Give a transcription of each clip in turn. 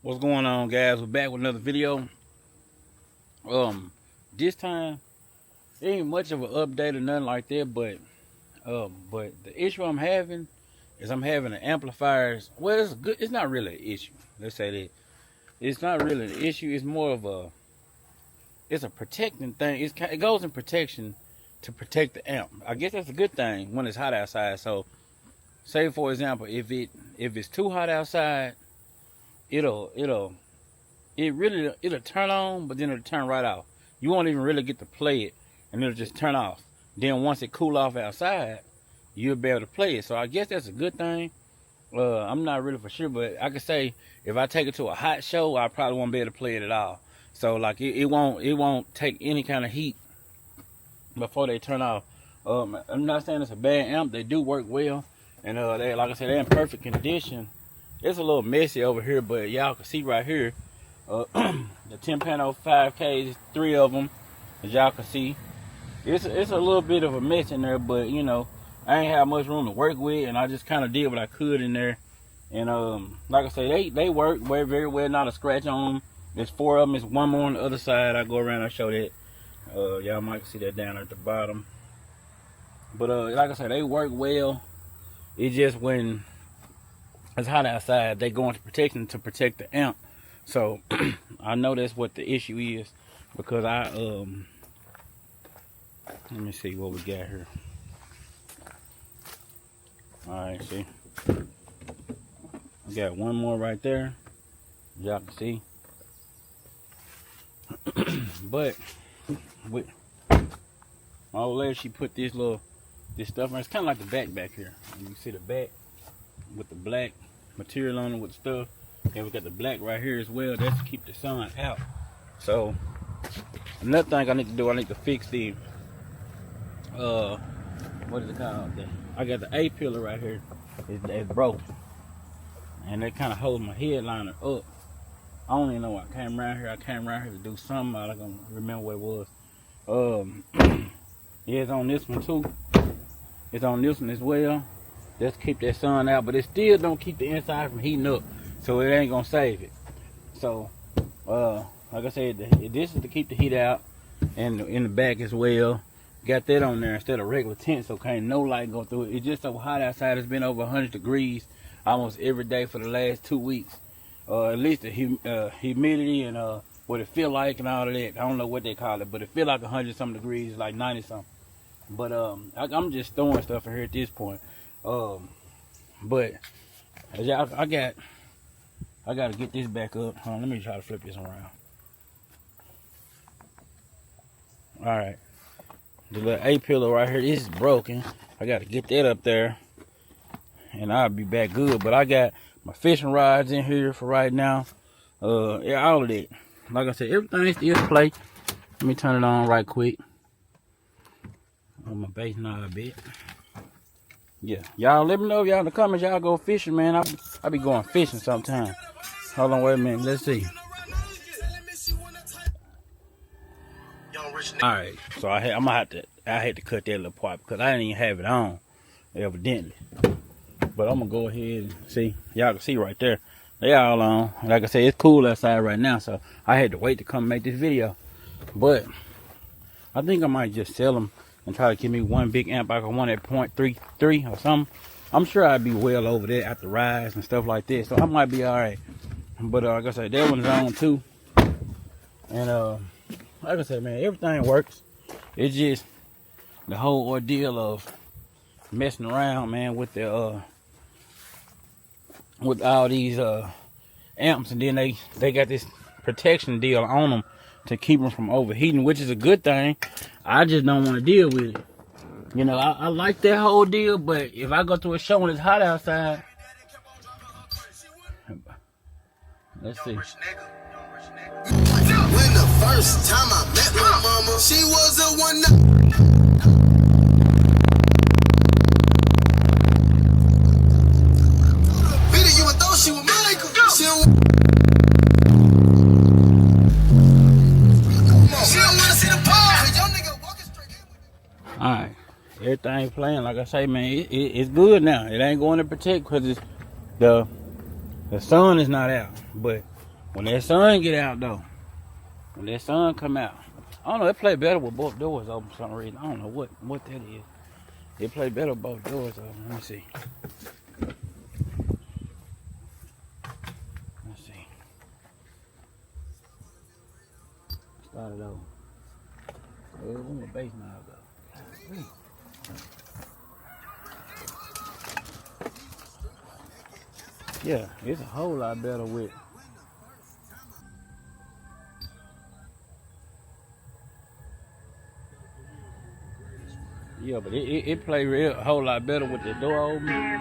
What's going on, guys? We're back with another video. This time it ain't much of an update or nothing like that, but the issue I'm having is I'm having the amplifiers. Well, it's good. It's not really an issue. Let's say that it's not really an issue. It's more of a protecting thing. It goes in protection to protect the amp. I guess that's a good thing when it's hot outside. So, say for example, if it's too hot outside, it'll turn on, but then it'll turn right off. You won't even really get to play it, and it'll just turn off. Then once it cool off outside, you'll be able to play it. So I guess that's a good thing. I'm not really for sure, but I could say if I take it to a hot show, I probably won't be able to play it at all. So like it won't take any kind of heat before they turn off. I'm not saying it's a bad amp. They do work well, and they, like I said, they're in perfect condition. It's a little messy over here, but y'all can see right here, the 10 panel 5Ks, 3 of them, as y'all can see. It's a little bit of a mess in there, but you know, I ain't have much room to work with, and I just kind of did what I could in there. And like I say, they work very well, not a scratch on them. There's 4 of them. There's one more on the other side. I go around and show that. Y'all might see that down at the bottom. But like I said, they work well. It's just when it's hot outside, they go into protection to protect the amp. So I know that's what the issue is, because I let me see what we got here. Alright, see, I got one more right there, y'all can see. But with my old lady, she put this stuff on. It's kind of like the back here. You can see the back with the black material on it with stuff, and we got the black right here as well. That's to keep the sun out. So another thing I need to do, I need to fix the what is it called? I got the A pillar right here. It's broken, and it kind of holds my headliner up. I don't even know why I came around here. I came around here to do something. I don't remember what it was. Yeah, it's on this one too. It's on this one as well. Just keep that sun out, but it still don't keep the inside from heating up, so it ain't gonna save it. So like I said, this is to keep the heat out, and in the back as well. Got that on there instead of regular tent, so can't no light go through it. It's just so hot outside. It's been over 100 degrees almost every day for the last 2 weeks. At least the humidity and what it feel like and all of that. I don't know what they call it, but it feel like 100 something degrees, like 90 something. But I'm just throwing stuff in here at this point. But I got to get this back up. Hold on, let me try to flip this around. All right, the little A pillar right here, this is broken. I got to get that up there, and I'll be back good. But I got my fishing rods in here for right now. Yeah, all of that. Like I said, everything still play. Let me turn it on right quick. On my bass knob a bit. Yeah, y'all let me know if y'all in the comments y'all go fishing, man. I be going fishing sometime. Hold on, wait a minute. Let's see. All right, so I had to cut that little part because I didn't even have it on, evidently. But I'm gonna go ahead and see. Y'all can see right there. They all on. Like I said, it's cool outside right now, so I had to wait to come make this video. But I think I might just sell them and try to give me one big amp. I can one at 0.33 or something. I'm sure I'd be well over there after rides and stuff like that, so I might be all right. But like I said, that one's on too. And like I said, man, everything works. It's just the whole ordeal of messing around, man, with the with all these amps, and then they got this protection deal on them to keep them from overheating, which is a good thing. I just don't want to deal with it. You know, I like that whole deal, but if I go to a show and it's hot outside, let's see. When the first time I met my mama, she was the one that you would thought she was Michael. She don't wanna see the ball. Young nigga walking straight. Alright, everything playing. Like I say, man, it's good now. It ain't going to protect because the sun is not out. But When that sun get out though, when that sun come out, I don't know. It play better with both doors open for some reason. I don't know what that is. It play better with both doors open. Let me see. Let's see. Start it over. Where my bass knob go? Yeah, it's a whole lot better with. Yeah, but it play real a whole lot better with the door open.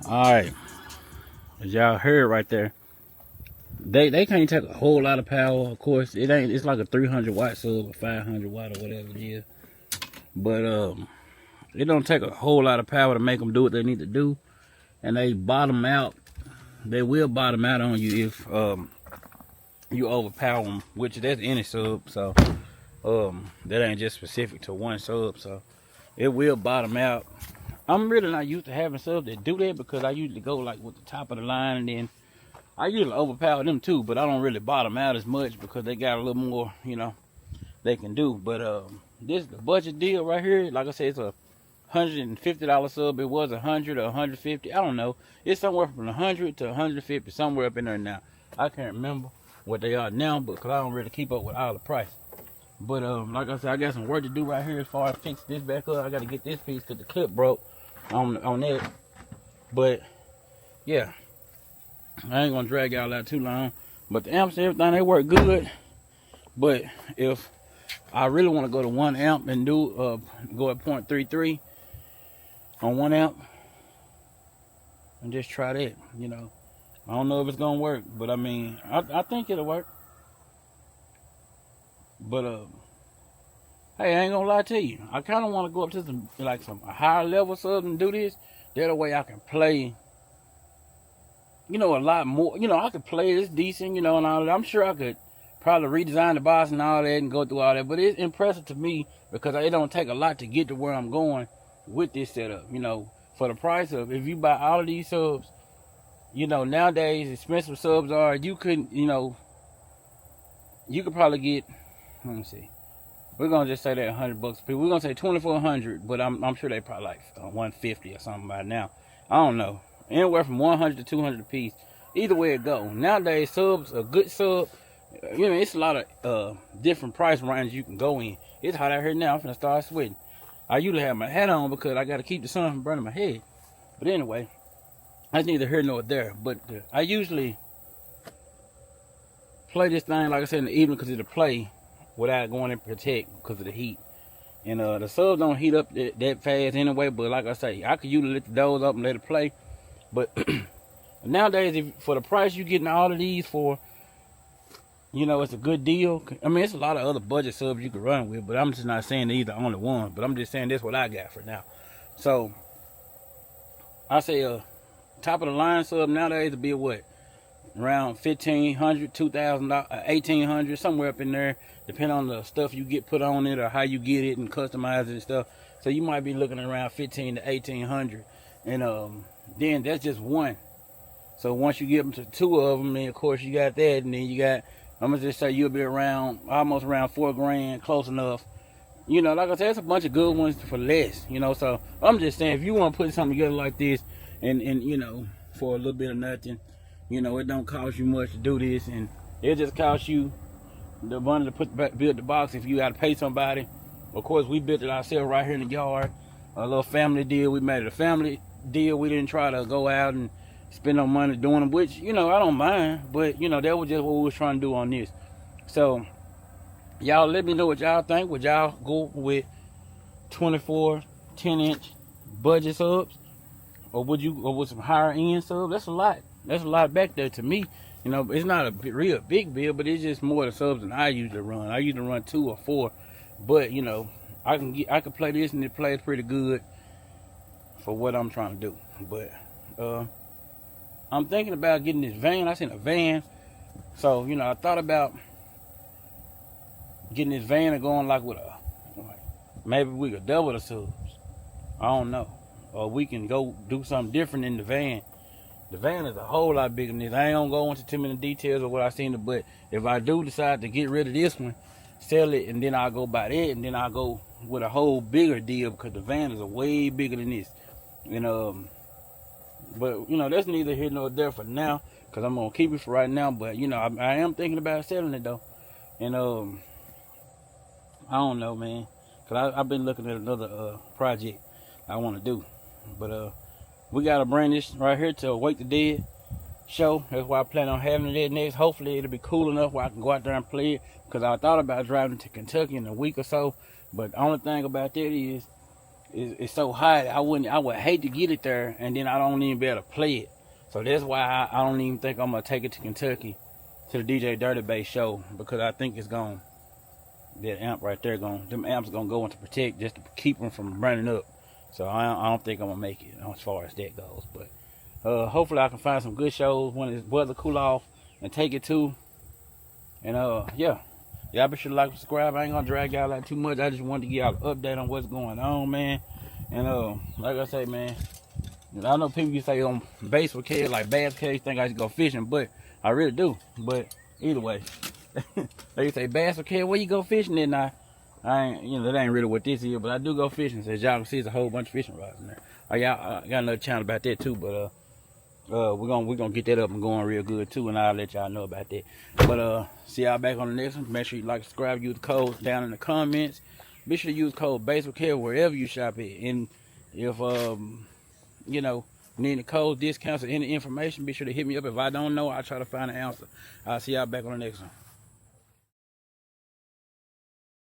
Alright, as y'all heard right there, they can't take a whole lot of power. Of course, it's like a 300 watt sub or 500 watt or whatever it is. But it don't take a whole lot of power to make them do what they need to do, and they bottom out. They will bottom out on you if you overpower them, which that's any sub. So that ain't just specific to one sub. So it will bottom out. I'm really not used to having subs that do that because I usually go like with the top of the line, and then I usually overpower them too, but I don't really bottom out as much because they got a little more, you know, they can do. But this the budget deal right here. Like I said, it's a $150 sub. It was 100 or 150. I don't know. It's somewhere from 100 to 150, somewhere up in there now. I can't remember what they are now, but because I don't really keep up with all the price. But like I said, I got some work to do right here as far as fix this back up. I got to get this piece because the clip broke on it. But yeah, I ain't gonna drag y'all out too long. But the amps and everything, they work good. But if I really want to go to 1 amp and do go at 0.33 on 1 amp and just try that, you know, I don't know if it's gonna work, but I mean, I think it'll work. But hey, I ain't gonna lie to you, I kind of want to go up to some a higher level sub and do this. That way I can play, you know, a lot more. You know, I could play this decent, you know, and all that. I'm sure I could probably redesign the box and all that and go through all that. But it's impressive to me because it don't take a lot to get to where I'm going with this setup. You know, for the price of, if you buy all of these subs, you know, nowadays expensive subs are, you couldn't, you know, you could probably get, let me see. We're gonna just say that $100 a piece. We're gonna say 2,400, but I'm sure they probably like 150 or something by now. I don't know. Anywhere from 100 to 200 a piece. Either way it go. Nowadays subs, a good sub, you know, it's a lot of different price ranges you can go in. It's hot out here now. I'm finna start sweating. I usually have my hat on because I gotta keep the sun from burning my head. But anyway, that's neither here nor there. But I usually play this thing, like I said, in the evening because it'll play without going in protect because of the heat. And the subs don't heat up that fast anyway, but like I say, I could usually let the doors up and let it play. But nowadays, for the price you getting all of these for, you know, it's a good deal. I mean, it's a lot of other budget subs you can run with, but I'm just not saying these are the only ones, but I'm just saying this is what I got for now. So I say top of the line sub nowadays would be what? Around $1,500, $2,000, $1,800, somewhere up in there, depending on the stuff you get put on it or how you get it and customize it and stuff. So you might be looking at around $1,500 to $1,800, and then that's just one. So once you get them to two of them, then of course you got that, and then you got, I'm gonna just say you'll be around almost around $4,000, close enough. You know, like I said, it's a bunch of good ones for less. You know, so I'm just saying if you want to put something together like this, and you know, for a little bit of nothing. You know, it don't cost you much to do this, and it just costs you the money to build the box if you got to pay somebody. Of course, we built it ourselves right here in the yard. A little family deal. We made it a family deal. We didn't try to go out and spend no money doing them, which, you know, I don't mind. But, you know, that was just what we was trying to do on this. So, y'all let me know what y'all think. Would y'all go with 24 10-inch budget subs? Or would you go with some higher end subs? That's a lot. That's a lot back there to me. You know, it's not a real big bill, but it's just more the subs than I usually run. I usually run 2 or 4, but you know, I can play this and it plays pretty good for what I'm trying to do. But I'm thinking about getting this van. I seen a van, so you know, I thought about getting this van and going like with maybe we could double the subs. I don't know, or we can go do something different in the van. The van is a whole lot bigger than this. I ain't gonna go into too many details of what I seen, but if I do decide to get rid of this one, sell it, and then I'll go buy that, and then I'll go with a whole bigger deal because the van is a way bigger than this. And but you know, that's neither here nor there for now, because I'm gonna keep it for right now. But you know, I am thinking about selling it though. And I don't know, man, because I've been looking at another project I want to do. But we got to bring this right here to Wake the Dead show. That's why I plan on having it next. Hopefully it'll be cool enough where I can go out there and play it, because I thought about driving to Kentucky in a week or so. But the only thing about that is it's so hot. I would hate to get it there and then I don't even be able to play it. So that's why I don't even think I'm gonna take it to Kentucky to the DJ Dirty Bass show, because I think it's gonna, that amp right there, them amps gonna go into protect just to keep them from burning up. So I don't think I'm gonna make it as far as that goes. But hopefully I can find some good shows when it's weather cool off and take it to. And yeah, y'all be sure to like and subscribe. I ain't gonna drag y'all out too much. I just wanted to give y'all an update on what's going on, man. And like I say, man, I know people you say on Basswithkev, like Basswithkev, think I should go fishing, but I really do. But either way, they say Basswithkev, where you go fishing? And I ain't, you know, that ain't really what this is, but I do go fishing. So as y'all can see, there's a whole bunch of fishing rods in there. I got another channel about that too, but we're gonna get that up and going real good too, and I'll let y'all know about that. But see y'all back on the next one. Make sure you like, subscribe, use the codes down in the comments. Be sure to use code Basswithkev wherever you shop at. And if you know, need any codes, discounts, or any information, be sure to hit me up. If I don't know, I'll try to find an answer. I'll see y'all back on the next one.